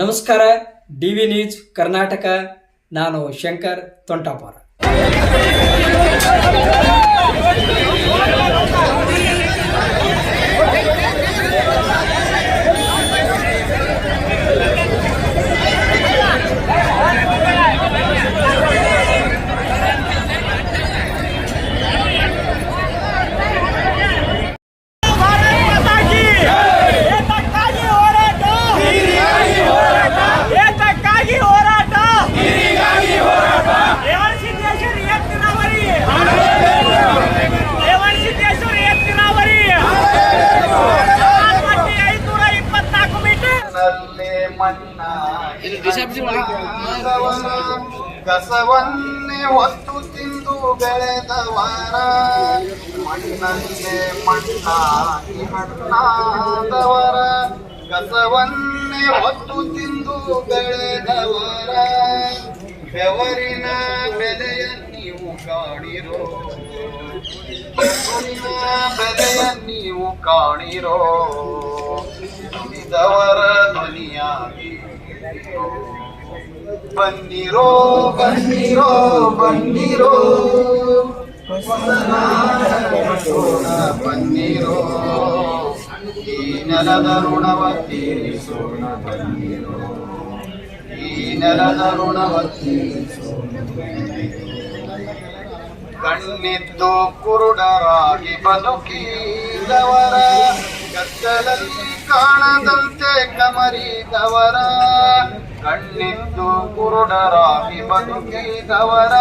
ನಮಸ್ಕಾರ. DV news Karnataka. ನಾನು ಶಂಕರ್ ತೊಂಟಾಪುರ. ಕಸವನ್ನೇ ಹೊತ್ತು ತಿಂದು ಬೆಳೆದವರ ಮಣ್ಣಲ್ಲೇ ಮಣ್ಣಾಗಿ ಮಣ್ಣಾದವರ ಕಸವನ್ನೇ ಹೊತ್ತು ತಿಂದು ಬೆಳೆದವರ ಬೆವರಿನ ಬೆಲೆಯ ನೀವು ಕಾಣಿರೋ, ಬೆವರಿನ ಬೆಲೆಯ ನೀವು ಕಾಣಿರೋ, ದುಡಿದವರ ಧ್ವನಿಯಾಗಿ ಬನ್ನಿರೋ ಬನ್ನಿರೋ ಬನ್ನಿರೋ, ಬನ್ನಿರೋ, ಈ ನೆಲದ ಋಣವ ತೀರಿಸೋಣ ಬನ್ನಿರೋ, ಈ ನೆಲದ ಋಣವ ತೀರಿಸೋಣ. ಕಣ್ಣಿದ್ದು ಕುರುಡರಾಗಿ ಬದುಕಿದವರ ಕತ್ತಲಲ್ಲಿ ಕಾಣದಂತೆ ಕಮರಿದವರ, ಕಣ್ಣಿದ್ದು ಕುರುಡರಾಗಿ ಬದುಕಿದವರ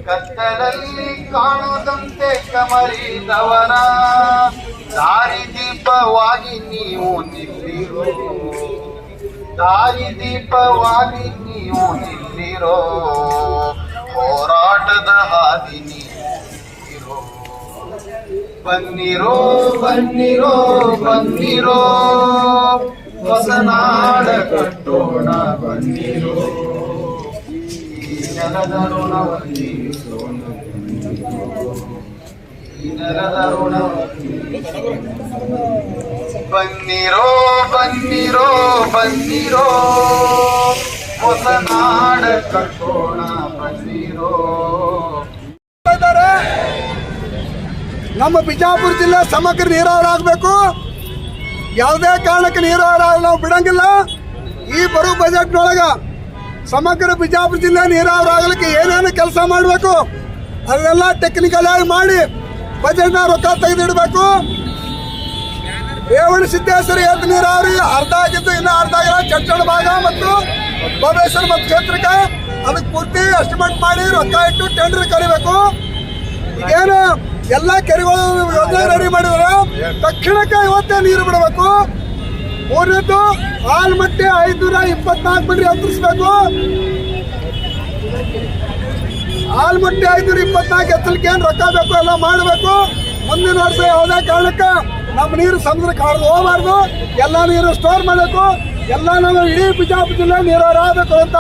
ಕತ್ತಲಲ್ಲಿ ಕಾಣದಂತೆ ಕಮರಿದವರ ದಾರಿದೀಪವಾಗಿ ನೀವು ನಿಲ್ಲಿರೋ, ದಾರಿದೀಪವಾಗಿ ನೀವು ನಿಲ್ಲಿರೋ, ಹೋರಾಟದ ಹಾದಿ ನೀರೋ. ಬನ್ನಿರೋ ಬನ್ನಿರೋ ಬನ್ನಿರೋ, ಹೊಸನಾಡ ಕಟ್ಟೋಣ ಬನ್ನಿರೋ, ಈ ನೆಲದ ಋಣವ ತೀರಿಸೋಣ, ಈ ನೆಲದ ಋಣವ ತೀರಿಸೋಣ. ಬನ್ನಿರೋ ಬನ್ನಿರೋ ಬನ್ನಿರೋ, ಹೊಸನಾಡ ಕಟ್ಟೋಣ ಬನ್ನಿರೋ. ನಮ್ಮ ಬಿಜಾಪುರ ಜಿಲ್ಲೆ ಸಮಗ್ರ ನೀರಾವರಿ ಆಗಬೇಕು. ಯಾವುದೇ ಕಾರಣಕ್ಕೆ ನೀರಾವರಿ ನಾವು ಬಿಡಂಗಿಲ್ಲ. ಈ ಬರೋ ಬಜೆಟ್ನೊಳಗೆ ಸಮಗ್ರ ಬಿಜಾಪುರ ಜಿಲ್ಲೆ ನೀರಾವರಿ ಆಗಲಿಕ್ಕೆ ಏನೇನು ಕೆಲಸ ಮಾಡಬೇಕು ಅದನ್ನೆಲ್ಲ ಟೆಕ್ನಿಕಲ್ ಆಗಿ ಮಾಡಿ ಬಜೆಟ್ನ ರೊಕ್ಕ ತೆಗೆದಿಡಬೇಕು. ರೇವಣ ಸಿದ್ದೇಶ್ವರ ಏತ ನೀರಾವರಿ ಅರ್ಧ ಆಗಿದ್ದು, ಇನ್ನೂ ಅರ್ಧ ಆಗಿಲ್ಲ. ಚಟ್ಟಣ ಭಾಗ ಮತ್ತು ಬಬಲೇಶ್ವರ ಮತ್ತು ಕ್ಷೇತ್ರಕ್ಕೆ ಅದಕ್ಕೆ ಪೂರ್ತಿ ಎಸ್ಟಿಮೇಟ್ ಮಾಡಿ ರೊಕ್ಕ ಇಟ್ಟು ಟೆಂಡರ್ ಕರಿಬೇಕು. ಈಗೇನು ಎಲ್ಲ ಕೆರೆಗಳು ಯೋಜನೆ ರೆಡಿ ಮಾಡಿದ್ರೆ ತಕ್ಷಣಕ್ಕೆ ಇವತ್ತೇ ನೀರು ಬಿಡಬೇಕು. ಮೂರನೇದು ಆಲ್ಮಟ್ಟಿ 524 ಮೀಟರ್ ಎತ್ತರಿಸಬೇಕು. ಆಲ್ಮಟ್ಟಿ 524 ಎತ್ತಲಿಕ್ಕೆ ಏನು ರೊಕ್ಕ ಬೇಕು ಎಲ್ಲ ಮಾಡಬೇಕು. ಮುಂದಿನ ವರ್ಷ ಯಾವುದೇ ಕಾರಣಕ್ಕೆ ನಮ್ಮ ನೀರು ಸಮುದ್ರಕ್ಕೆ ಹಾರ್ದು ಹೋಗಬಾರ್ದು. ಎಲ್ಲ ನೀರು ಸ್ಟೋರ್ ಮಾಡಬೇಕು. ಎಲ್ಲ ನಾವು ಇಡೀ ಬಿಜಾಪುರ ಜಿಲ್ಲೆ ನೀರಾವರಿ ಆಗಬೇಕು ಅಂತ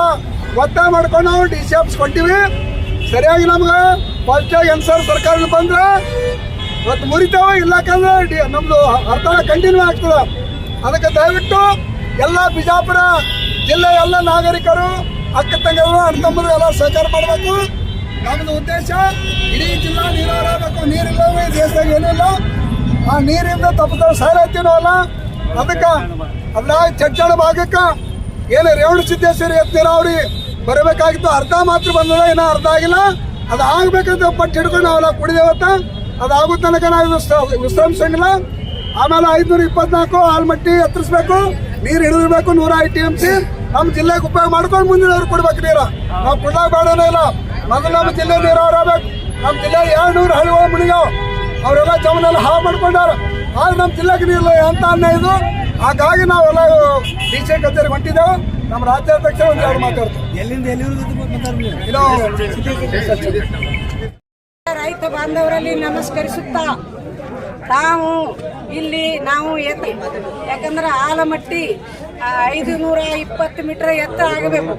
ಒತ್ತಾಯ ಮಾಡ್ಕೊಂಡು ನಾವು DCFs ಕೊಟ್ಟಿವಿ. ಸರಿಯಾಗಿ ನಮ್ಗೆ ಫಸ್ಟಾಗಿ ಅನ್ಸರ್ ಸರ್ಕಾರ ಬಂದ್ರೆ ಇವತ್ತು ಮುರಿತಾವ, ಇಲ್ಲಕಂದ್ರೆ ನಮ್ದು ಹರ್ತಾಳ ಕಂಟಿನ್ಯೂ ಆಗ್ತದೆ. ಅದಕ್ಕೆ ದಯವಿಟ್ಟು ಎಲ್ಲ ಬಿಜಾಪುರ ಜಿಲ್ಲೆ ಎಲ್ಲ ನಾಗರಿಕರು, ಅಕ್ಕ ತಂಗಿಯರು, ಅಣ್ತಮ್ಮರು ಎಲ್ಲ ಸಹಕಾರ ಮಾಡಬೇಕು. ನಮ್ಮದು ಉದ್ದೇಶ ಇಡೀ ಜಿಲ್ಲಾ ನೀರಾವರಿ ಆಗಬೇಕು. ನೀರಿಲ್ಲವೇ ದೇಶದಾಗ ಏನಿಲ್ಲ. ಆ ನೀರಿಂದ ತಪ್ಪದ ಸಾರತ್ಯನೂ ಅಲ್ಲ. ಅದಕ್ಕೆ ಅಲ್ಲ ಚಡ್ಚಣ ಭಾಗಕ್ಕೆ ಏನು ರೇವಣ ಸಿದ್ದೇಶ್ವರಿ ನೀರಾವರಿ ಬರಬೇಕಾಗಿತ್ತು, ಅರ್ಧ ಮಾತ್ರ ಬಂದದ, ಏನೋ ಅರ್ಧ ಆಗಿಲ್ಲ. ಅದು ಆಗ್ಬೇಕಂತ ಪಟ್ಟು ಹಿಡ್ಕೊಂಡು ನಾವೆಲ್ಲ ಕುಡಿದೇವತ್ತ. ಅದಾಗೋ ತನಕ ನಾವು ವಿಶ್ರಮಿಸಂಗಿಲ್ಲ. ಆಮೇಲೆ 524 ಆಲ್ಮಟ್ಟಿ ಎತ್ತರಿಸ್ಬೇಕು. ನೀರು ಹಿಡಿದಿರ್ಬೇಕು 105 TMC ನಮ್ಮ ಜಿಲ್ಲೆಗೆ ಉಪಯೋಗ ಮಾಡ್ಕೊಂಡು ಮುಂದಿನವ್ರು ಕೊಡ್ಬೇಕು ನೀರು. ನಾವು ಕೊಡಲಾಗ ಬೇಡನೇ ಇಲ್ಲ. ಮೊದಲು ನಮ್ಮ ಜಿಲ್ಲೆ ನೀರಾವರಿ ಆಗ್ಬೇಕು. ನಮ್ಮ ಜಿಲ್ಲೆ 200 ಹಳ್ಳಿಗಳು ಮುಣಿಗಾವ್, ಅವರೆಲ್ಲ ಜಮನೆಲ್ಲ ಹಾಳು ಮಾಡ್ಕೊಂಡಾರ. ಆದ್ರೆ ನಮ್ಮ ಜಿಲ್ಲೆಗೆ ನೀರಿಲ್ಲ ಅಂತ ಅನ್ಯಾಯ ಇದು. ಹಾಗಾಗಿ ನಾವೆಲ್ಲ DC ಕಚೇರಿಗೆ ಹೊಂಟಿದ್ದೇವೆ. ನಮ್ಮ ರಾಜ್ಯಾಧ್ಯಕ್ಷ ಒಂದು ಎರಡು ಮಾತಾಡ್ತಾರೆ. ರೈತ ಬಾಂಧವರಲ್ಲಿ ನಮಸ್ಕರಿಸುತ್ತಾ ತಾವು ಇಲ್ಲಿ ನಾವು ಯಾಕಂದ್ರೆ ಆಲಮಟ್ಟಿ 520 ಮೀಟರ್ ಎತ್ತರ ಆಗಬೇಕು.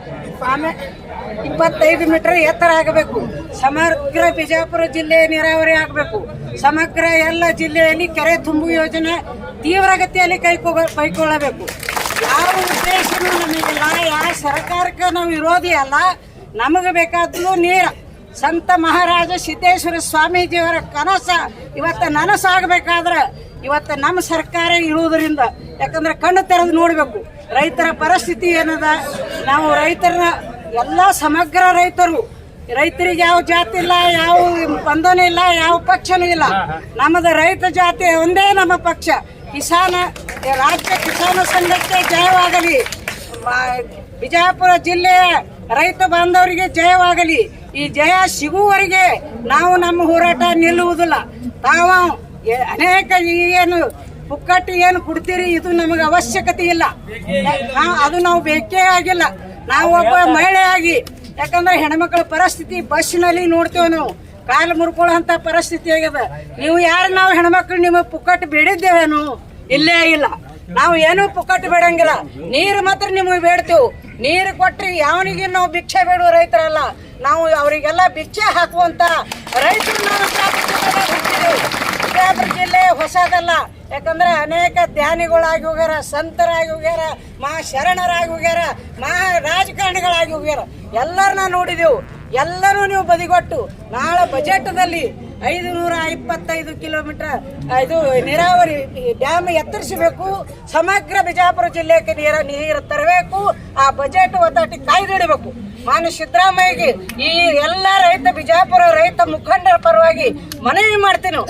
ಆಮೇಲೆ 25 ಮೀಟರ್ ಎತ್ತರ ಆಗಬೇಕು. ಸಮಗ್ರ ಬಿಜಾಪುರ ಜಿಲ್ಲೆ ನೀರಾವರಿ ಆಗಬೇಕು. ಸಮಗ್ರ ಎಲ್ಲ ಜಿಲ್ಲೆಯಲ್ಲಿ ಕೆರೆ ತುಂಬು ಯೋಜನೆ ತೀವ್ರಗತಿಯಲ್ಲಿ ಕೈಗೊಳ್ಳಬೇಕು. ಯಾವ ಉದ್ದೇಶನೂ ನಮಗಿಲ್ಲ, ಯಾವ ಸರ್ಕಾರಕ್ಕೆ ನಾವು ವಿರೋಧಿ ಅಲ್ಲ. ನಮಗೆ ಬೇಕಾದ್ದು ನೀರು. ಸಂತ ಮಹಾರಾಜ ಸಿದ್ದೇಶ್ವರ ಸ್ವಾಮೀಜಿಯವರ ಕನಸ ಇವತ್ತು ನನಸಾಗಬೇಕಾದ್ರೆ ಇವತ್ತು ನಮ್ಮ ಸರ್ಕಾರ ಇರುವುದರಿಂದ, ಯಾಕಂದ್ರೆ ಕಣ್ಣು ತೆರೆದು ನೋಡಬೇಕು ರೈತರ ಪರಿಸ್ಥಿತಿ ಏನದ. ನಾವು ರೈತರನ್ನ ಎಲ್ಲ ಸಮಗ್ರ ರೈತರಿಗೆ ಯಾವ ಜಾತಿ ಇಲ್ಲ, ಯಾವ ಬಂಧನ ಇಲ್ಲ, ಯಾವ ಪಕ್ಷನೂ ಇಲ್ಲ. ನಮ್ಮದು ರೈತ ಜಾತಿ ಒಂದೇ ನಮ್ಮ ಪಕ್ಷ. ರಾಜ್ಯ ಕಿಸಾನ ಸಂಘಕ್ಕೆ ಜಯವಾಗಲಿ. ಬಿಜಾಪುರ ಜಿಲ್ಲೆಯ ರೈತ ಬಾಂಧವರಿಗೆ ಜಯವಾಗಲಿ. ಈ ಜಯ ಸಿಗುವವರೆಗೆ ನಾವು ನಮ್ಮ ಹೋರಾಟ ನಿಲ್ಲುವುದಿಲ್ಲ. ತಾವು ಅನೇಕ ಏನು ಪುಕ್ಕಟ್ಟು ಏನು ಕೊಡ್ತೀರಿ, ಇದು ನಮಗೆ ಅವಶ್ಯಕತೆ ಇಲ್ಲ. ಅದು ನಾವು ಬೇಕೇ ಆಗಿಲ್ಲ. ನಾವು ಒಬ್ಬ ಮಹಿಳೆಯಾಗಿ, ಯಾಕಂದ್ರೆ ಹೆಣ್ಮಕ್ಳ ಪರಿಸ್ಥಿತಿ ಬಸ್ಸಿನಲ್ಲಿ ನೋಡ್ತೇವೆ ನಾವು, ಕಾಲು ಮುರ್ಕೊಳ್ಳೋಂಥ ಪರಿಸ್ಥಿತಿ ಆಗ್ಯದ. ನೀವು ಯಾರು ನಾವು ಹೆಣ್ಮಕ್ಳು ನಿಮಗೆ ಪುಕ್ಕಟ್ಟು ಬೇಡಿದ್ದೇವೇನು? ಇಲ್ಲೇ ಇಲ್ಲ. ನಾವು ಏನೂ ಪುಕ್ಕಟ್ಟು ಬೇಡಂಗಿಲ್ಲ. ನೀರು ಮಾತ್ರ ನಿಮಗೆ ಬೇಡ್ತೇವೆ. ನೀರು ಕೊಟ್ಟರೆ ಯಾವನಿಗೆ ನಾವು ಭಿಕ್ಷೆ ಬೇಡುವ ರೈತರಲ್ಲ. ನಾವು ಅವರಿಗೆಲ್ಲ ಭಿಕ್ಷೆ ಹಾಕುವಂತ ರೈತರು ನಾವು ಬಿಜಾಪುರ ಜಿಲ್ಲೆ ಹೊಸದಲ್ಲ. ಯಾಕಂದ್ರೆ ಅನೇಕ ಧ್ಯಾನಿಗಳಾಗಿ ಹೋಗ್ಯಾರ, ಸಂತರಾಗಿ ಹೋಗ್ಯಾರ, ಮಹಾ ಶರಣರಾಗಿ ಹೋಗ್ಯಾರ, ಮಹಾ ರಾಜಕಾರಣಿಗಳಾಗಿ ಹೋಗ್ಯಾರ. ಎಲ್ಲರನ್ನ ನೋಡಿದೆವು. ಎಲ್ಲರೂ ನೀವು ಬದಿಗೊಟ್ಟು ನಾಳೆ ಬಜೆಟ್ದಲ್ಲಿ 525 ಕಿಲೋಮೀಟರ್ ಇದು ನೀರಾವರಿ ಡ್ಯಾಮ್ ಎತ್ತರಿಸಬೇಕು. ಸಮಗ್ರ ಬಿಜಾಪುರ ಜಿಲ್ಲೆಗೆ ನೀರು ತರಬೇಕು. ಆ ಬಜೆಟ್ ಒತ್ತಾಟಿ ಕಾಯ್ದಿಡಬೇಕು. ಮಾನ್ಯ ಸಿದ್ದರಾಮಯ್ಯಗೆ ಈ ಎಲ್ಲ ಬಿಜಾಪುರ ರೈತ ಮುಖಂಡರ ಪರವಾಗಿ ಮನವಿ ಮಾಡ್ತೀನಿ.